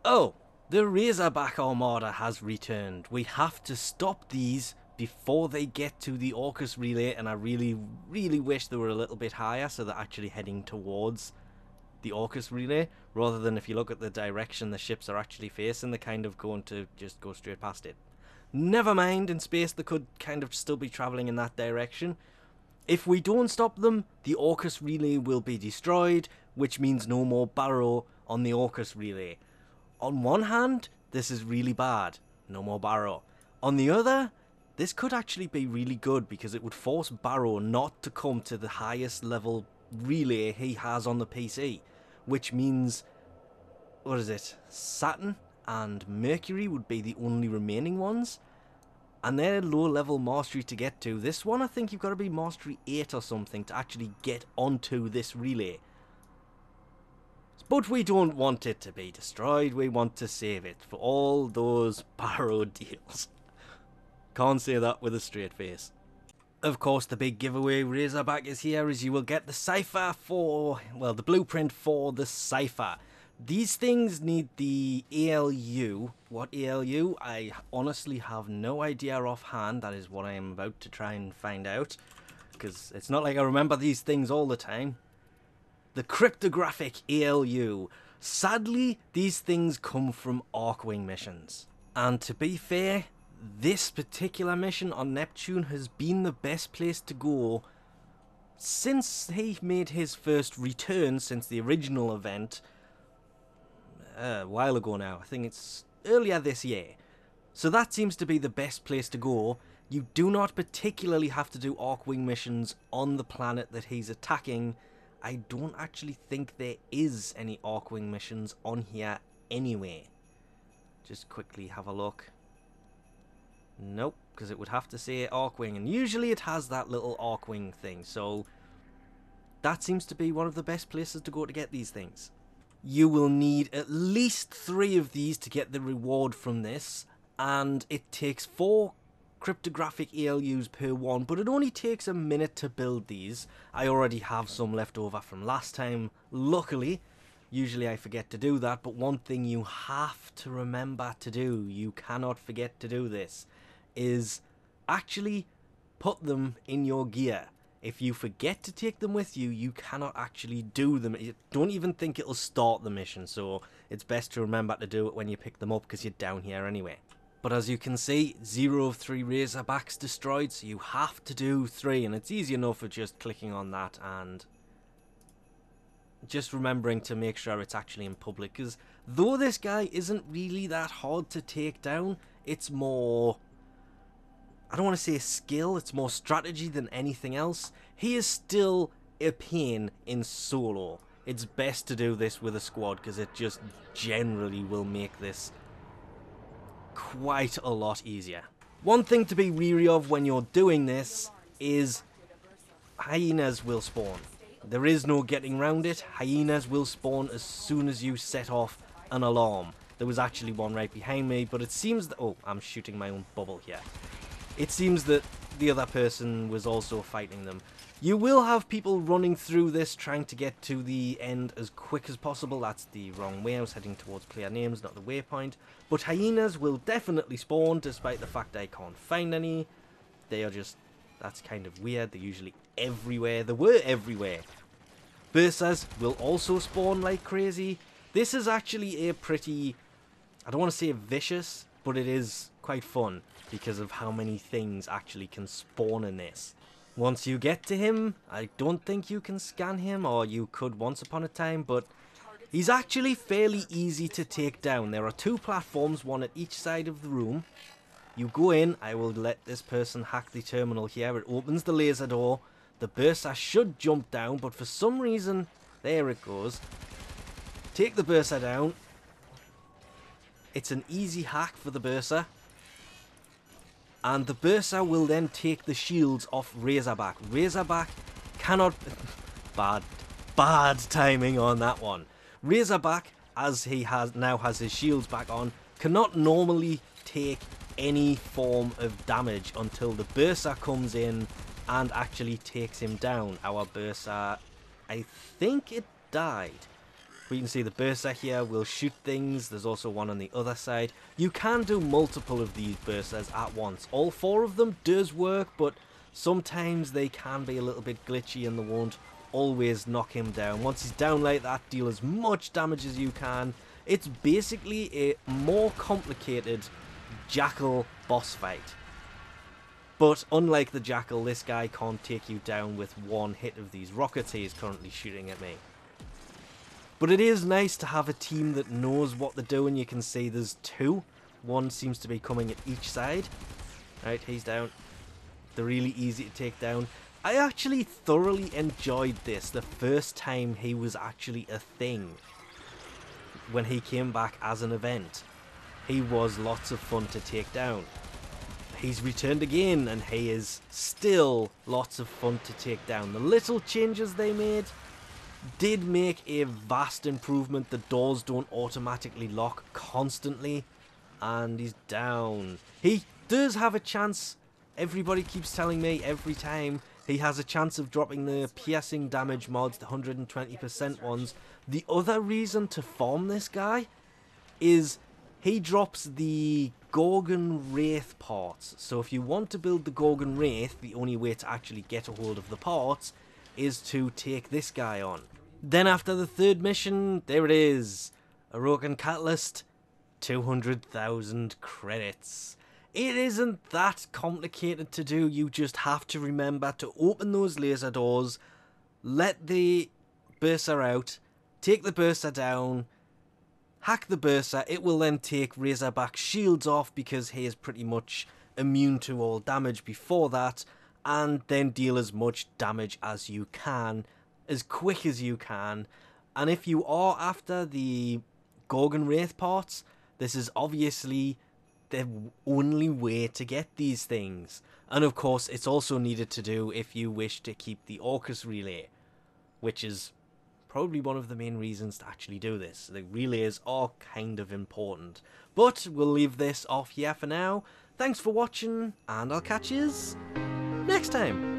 Oh, the Razorback Armada has returned. We have to stop these before they get to the Orcus relay, and I really wish they were a little bit higher so they're actually heading towards the Orcus relay, rather than if you look at the direction the ships are actually facing, they're kind of going to just go straight past it. Never mind, in space they could kind of still be travelling in that direction. If we don't stop them, the Orcus relay will be destroyed, which means no more Barrow on the Orcus relay. On one hand, this is really bad, no more Barrow. On the other, this could actually be really good because it would force Barrow not to come to the highest level relay he has on the PC, which means, what is it, Saturn and Mercury would be the only remaining ones, and they're low level mastery to get to. This one I think you've got to be mastery 8 or something to actually get onto this relay. But we don't want it to be destroyed, we want to save it for all those Barrow deals. Can't say that with a straight face. Of course, the big giveaway Razorback is here, as you will get the cipher for, well, the blueprint for the cipher. These things need the ALU. What ALU? I honestly have no idea offhand. That is what I am about to try and find out, because it's not like I remember these things all the time. The cryptographic ALU. Sadly, these things come from Archwing missions. And to be fair, this particular mission on Neptune has been the best place to go since he made his first return since the original event a while ago now. I think it's earlier this year. So that seems to be the best place to go. You do not particularly have to do Archwing missions on the planet that he's attacking. I don't actually think there is any Archwing missions on here anyway. Just quickly have a look. Nope, because it would have to say Archwing, and usually it has that little Archwing thing, so that seems to be one of the best places to go to get these things. You will need at least 3 of these to get the reward from this, and it takes 4 cryptographic ALUs per one, but it only takes a minute to build these. I already have some left over from last time, luckily. Usually I forget to do that, but one thing you have to remember to do, you cannot forget to do this, is actually put them in your gear. If you forget to take them with you, you cannot actually do them. Don't even think it'll start the mission, so it's best to remember to do it when you pick them up because you're down here anyway. But as you can see, 0 of 3 Razorbacks destroyed, so you have to do 3, and it's easy enough for just clicking on that and just remembering to make sure it's actually in public, because though this guy isn't really that hard to take down, it's more, I don't want to say skill, it's more strategy than anything else. He is still a pain in solo. It's best to do this with a squad because it just generally will make this quite a lot easier. One thing to be wary of when you're doing this is hyenas will spawn. There is no getting around it. Hyenas will spawn as soon as you set off an alarm. There was actually one right behind me, but it seems that, oh, I'm shooting my own bubble here. It seems that the other person was also fighting them. You will have people running through this trying to get to the end as quick as possible. That's the wrong way. I was heading towards player names, not the waypoint. But hyenas will definitely spawn, despite the fact I can't find any. They are just, that's kind of weird. They're usually everywhere. They were everywhere. Bursas will also spawn like crazy. This is actually a pretty, I don't want to say vicious, but it is quite fun because of how many things actually can spawn in this. Once you get to him, I don't think you can scan him, or you could once upon a time, but he's actually fairly easy to take down. There are 2 platforms, one at each side of the room. You go in, I will let this person hack the terminal here, it opens the laser door. The bursa should jump down, but for some reason, there it goes. Take the bursa down. It's an easy hack for the bursa. And the bursa will then take the shields off Razorback. Razorback cannot... Bad timing on that one. Razorback, as he now has his shields back on, cannot normally take any form of damage until the bursa comes in and actually takes him down. Our bursa, I think it died. We can see the bursa here will shoot things. There's also one on the other side. You can do multiple of these bursas at once. All 4 of them does work, but sometimes they can be a little bit glitchy and they won't always knock him down. Once he's down like that, deal as much damage as you can. It's basically a more complicated Jackal boss fight. But unlike the Jackal, this guy can't take you down with one hit of these rockets he is currently shooting at me. But it is nice to have a team that knows what they're doing. You can see there's 2. One seems to be coming at each side. Right, he's down. They're really easy to take down. I actually thoroughly enjoyed this the first time he was actually a thing. When he came back as an event. He was lots of fun to take down. He's returned again and he is still lots of fun to take down. The little changes they made did make a vast improvement. The doors don't automatically lock constantly. And he's down. He does have a chance. Everybody keeps telling me every time he has a chance of dropping the piercing damage mods, the 120% ones. The other reason to farm this guy is he drops the gorgon wraith parts. So if you want to build the gorgon wraith, the only way to actually get a hold of the parts is to take this guy on. Then after the 3rd mission, there it is. A Rogan Catalyst, 200,000 credits. It isn't that complicated to do. You just have to remember to open those laser doors, let the bursa out, take the bursa down, hack the bursa. It will then take Razorback's shields off because he is pretty much immune to all damage before that, and then deal as much damage as you can, as quick as you can. And if you are after the gorgon wraith parts, this is obviously the only way to get these things. And of course, it's also needed to do if you wish to keep the ofcorse relay, which is probably one of the main reasons to actually do this. The relays are kind of important. But we'll leave this off here for now. Thanks for watching, and I'll catch yous next time.